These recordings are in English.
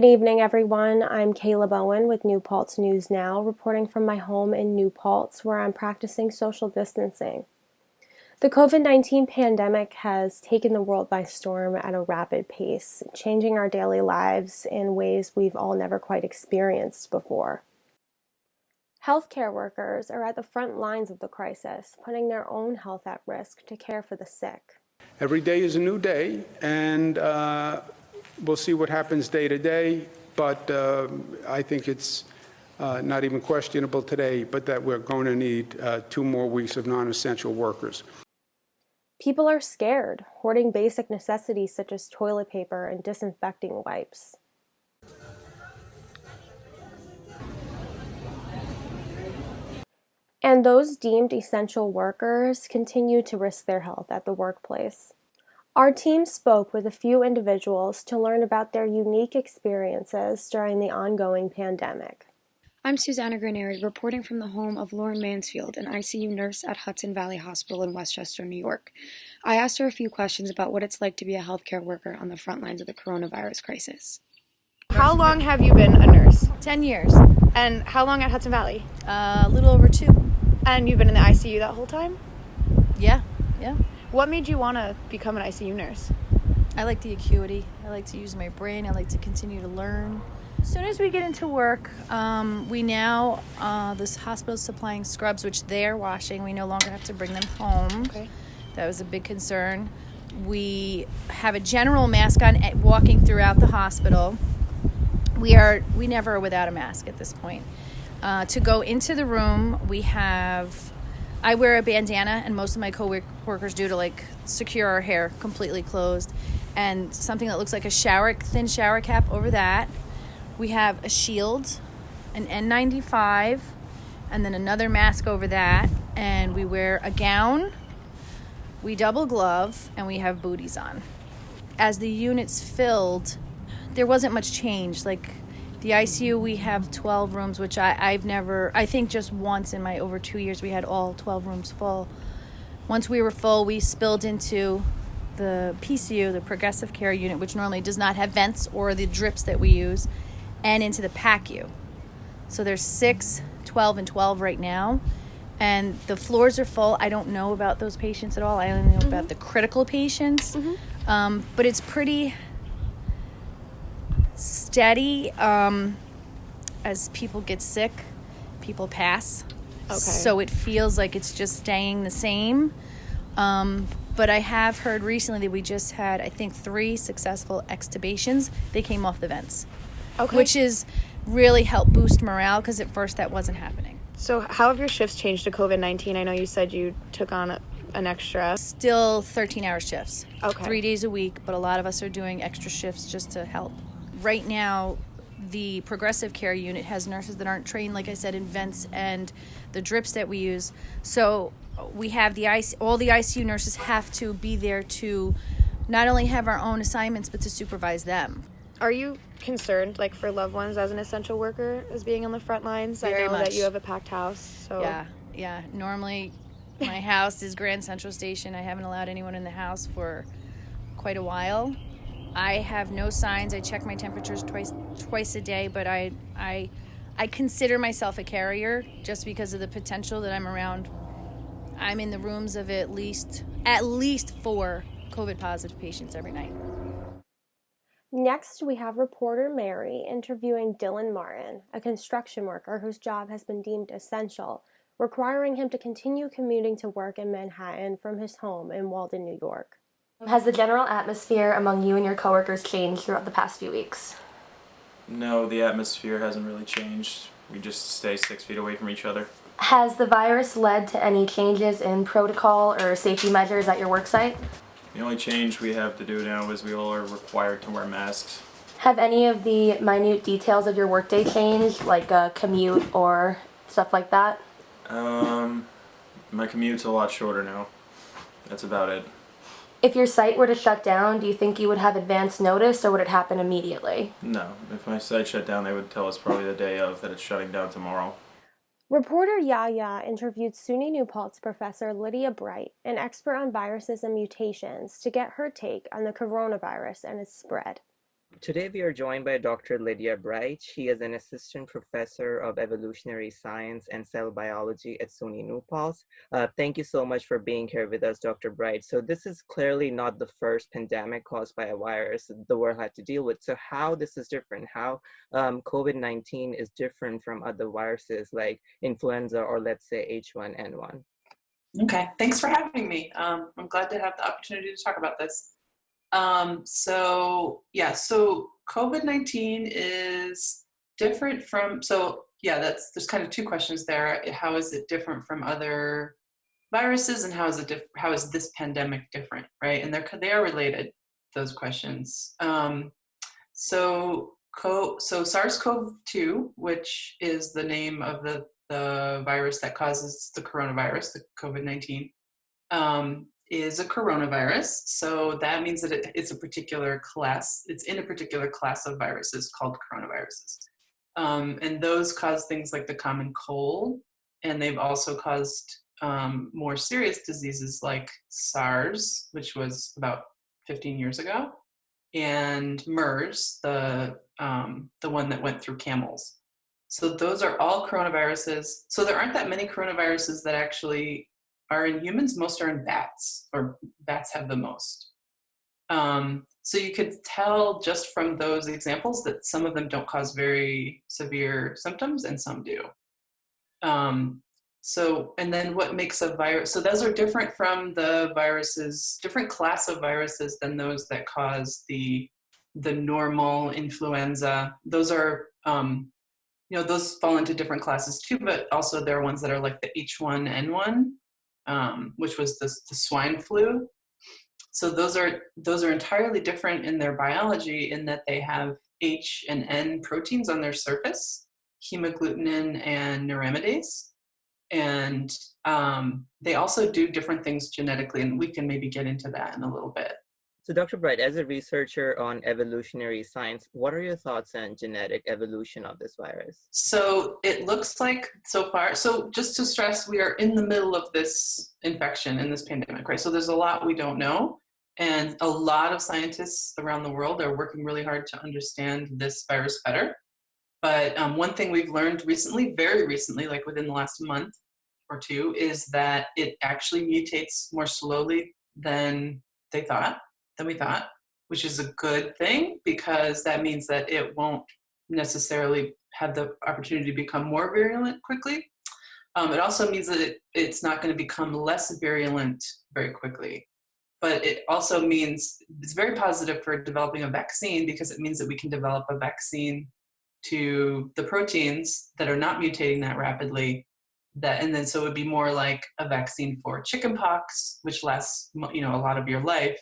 Good evening, everyone. I'm Kayla Bowen with New Paltz News Now, reporting from my home in New Paltz, where I'm practicing social distancing. The COVID-19 pandemic has taken the world by storm at a rapid pace, changing our daily lives in ways we've all never quite experienced before. Healthcare workers are at the front lines of the crisis, putting their own health at risk to care for the sick. Every day is a new day, and we'll see what happens day to day, but I think it's not even questionable today, but that we're going to need 2 more weeks of non-essential workers. People are scared, hoarding basic necessities such as toilet paper and disinfecting wipes. And those deemed essential workers continue to risk their health at the workplace. Our team spoke with a few individuals to learn about their unique experiences during the ongoing pandemic. I'm Susanna Graneri, reporting from the home of Lauren Mansfield, an ICU nurse at Hudson Valley Hospital in Westchester, New York. I asked her a few questions about what it's like to be a healthcare worker on the front lines of the coronavirus crisis. How long have you been a nurse? 10 years. And how long at Hudson Valley? A little over 2. And you've been in the ICU that whole time? Yeah. What made you want to become an ICU nurse? I like the acuity. I like to use my brain. I like to continue to learn. As soon as we get into work, this hospital is supplying scrubs, which they're washing. We no longer have to bring them home. Okay. That was a big concern. We have a general mask on walking throughout the hospital. We never are without a mask at this point. To go into the room, I wear a bandana, and most of my co-workers do, to secure our hair completely closed, and something that looks like a thin shower cap over that. We have a shield, an N95, and then another mask over that, and we wear a gown, we double glove, and we have booties on. As the units filled, there wasn't much change. The ICU, we have 12 rooms, which I think just once in my over 2 years we had all 12 rooms full. Once we were full, we spilled into the PCU, the progressive care unit, which normally does not have vents or the drips that we use, and into the PACU. So there's 6, 12, and 12 right now, and the floors are full. I don't know about those patients at all. I only know about the critical patients, but it's pretty steady. As people get sick, people pass. Okay. So it feels like it's just staying the same. But I have heard recently that we just had, I think, 3 successful extubations. They came off the vents. Okay. Which is really helped boost morale, because at first that wasn't happening. So how have your shifts changed to COVID-19? I know you said you took on an extra. Still 13-hour shifts. Okay. 3 days a week, but a lot of us are doing extra shifts just to help. Right now, the progressive care unit has nurses that aren't trained, like I said, in vents and the drips that we use. So we have all the ICU nurses have to be there to not only have our own assignments, but to supervise them. Are you concerned, for loved ones as an essential worker, as being on the front lines? Very I know much. that you have a packed house. So Yeah. Normally, my house is Grand Central Station. I haven't allowed anyone in the house for quite a while. I have no signs. I check my temperatures twice a day, but I consider myself a carrier just because of the potential that I'm around. I'm in the rooms of at least 4 COVID positive patients every night. Next, we have reporter Mary interviewing Dylan Martin, a construction worker whose job has been deemed essential, requiring him to continue commuting to work in Manhattan from his home in Walden, New York. Has the general atmosphere among you and your coworkers changed throughout the past few weeks? No, the atmosphere hasn't really changed. We just stay 6 feet away from each other. Has the virus led to any changes in protocol or safety measures at your worksite? The only change we have to do now is we all are required to wear masks. Have any of the minute details of your workday changed, like a commute or stuff like that? My commute's a lot shorter now. That's about it. If your site were to shut down, do you think you would have advance notice, or would it happen immediately? No, if my site shut down, they would tell us probably the day of that it's shutting down tomorrow. Reporter Yaya interviewed SUNY New Paltz professor Lydia Bright, an expert on viruses and mutations, to get her take on the coronavirus and its spread. Today we are joined by Dr. Lydia Bright. She is an assistant professor of evolutionary science and cell biology at SUNY New Paltz. Thank you so much for being here with us, Dr. Bright. So this is clearly not the first pandemic caused by a virus the world had to deal with. So how this is different, how COVID-19 is different from other viruses like influenza or let's say H1N1. Okay, thanks for having me. I'm glad to have the opportunity to talk about this. So COVID-19 is different from, there's kind of two questions there. How is it different from other viruses, and how is this pandemic different, right? And they are related, those questions. So SARS-CoV-2, which is the name of the virus that causes the coronavirus, the COVID-19, is a coronavirus. So that means that it's a particular class. It's in a particular class of viruses called coronaviruses. And those cause things like the common cold, and they've also caused more serious diseases like SARS, which was about 15 years ago, and MERS, the one that went through camels. So those are all coronaviruses. So there aren't that many coronaviruses that actually are in humans. Most are in bats, or bats have the most. So you could tell just from those examples that some of them don't cause very severe symptoms and some do. And then what makes a virus, so those are different from the viruses, different class of viruses than those that cause the normal influenza. Those are, those fall into different classes too, but also there are ones that are like the H1N1, which was the swine flu. So those are entirely different in their biology in that they have H and N proteins on their surface, hemagglutinin and neuraminidase. And they also do different things genetically, and we can maybe get into that in a little bit. So Dr. Bright, as a researcher on evolutionary science, what are your thoughts on genetic evolution of this virus? So it looks like so far, so just to stress, we are in the middle of this infection and this pandemic, right? So there's a lot we don't know. And a lot of scientists around the world are working really hard to understand this virus better. But one thing we've learned recently, very recently, like within the last month or two, is that it actually mutates more slowly than we thought, which is a good thing, because that means that it won't necessarily have the opportunity to become more virulent quickly. It also means that it's not going to become less virulent very quickly. But it also means it's very positive for developing a vaccine, because it means that we can develop a vaccine to the proteins that are not mutating that rapidly. And then so it would be more like a vaccine for chickenpox, which lasts a lot of your life,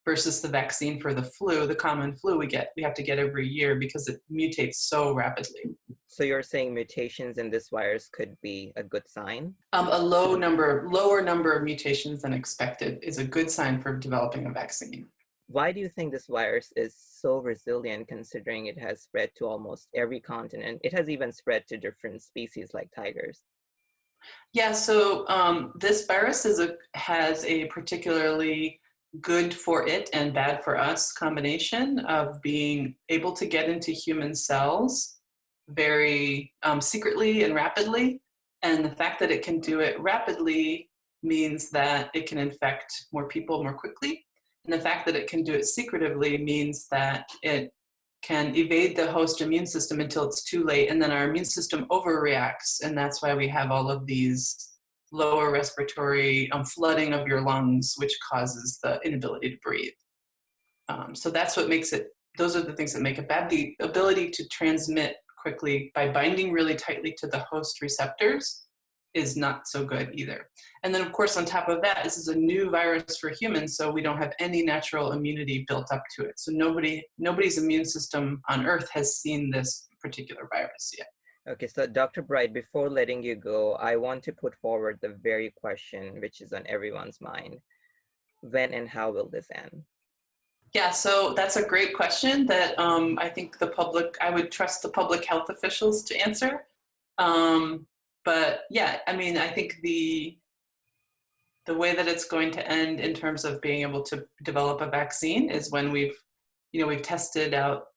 versus the vaccine for the flu, the common flu we have to get every year because it mutates so rapidly. So you're saying mutations in this virus could be a good sign? A lower number of mutations than expected is a good sign for developing a vaccine. Why do you think this virus is so resilient, considering it has spread to almost every continent? It has even spread to different species like tigers. Yeah, so this virus has a particularly good for it and bad for us combination of being able to get into human cells very secretly and rapidly. And the fact that it can do it rapidly means that it can infect more people more quickly. And the fact that it can do it secretively means that it can evade the host immune system until it's too late, and then our immune system overreacts, and that's why we have all of these lower respiratory flooding of your lungs, which causes the inability to breathe. So that's what makes it, those are the things that make it bad. The ability to transmit quickly by binding really tightly to the host receptors is not so good either. And then of course, on top of that, this is a new virus for humans, so we don't have any natural immunity built up to it. So nobody's immune system on Earth has seen this particular virus yet. Okay, so Dr. Bright, before letting you go, I want to put forward the very question which is on everyone's mind. When and how will this end? Yeah, so that's a great question that I think I would trust the public health officials to answer. But yeah, I mean, I think the way that it's going to end in terms of being able to develop a vaccine is when we've tested out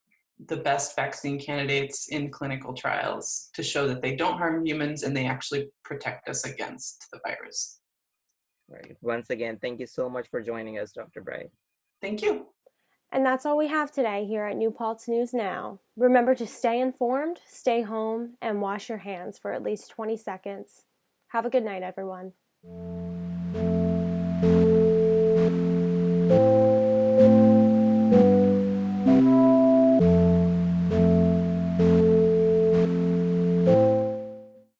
the best vaccine candidates in clinical trials to show that they don't harm humans and they actually protect us against the virus. Right. Once again, thank you so much for joining us, Dr. Bright. Thank you. And that's all we have today here at New Paltz News Now. Remember to stay informed, stay home, and wash your hands for at least 20 seconds. Have a good night, everyone.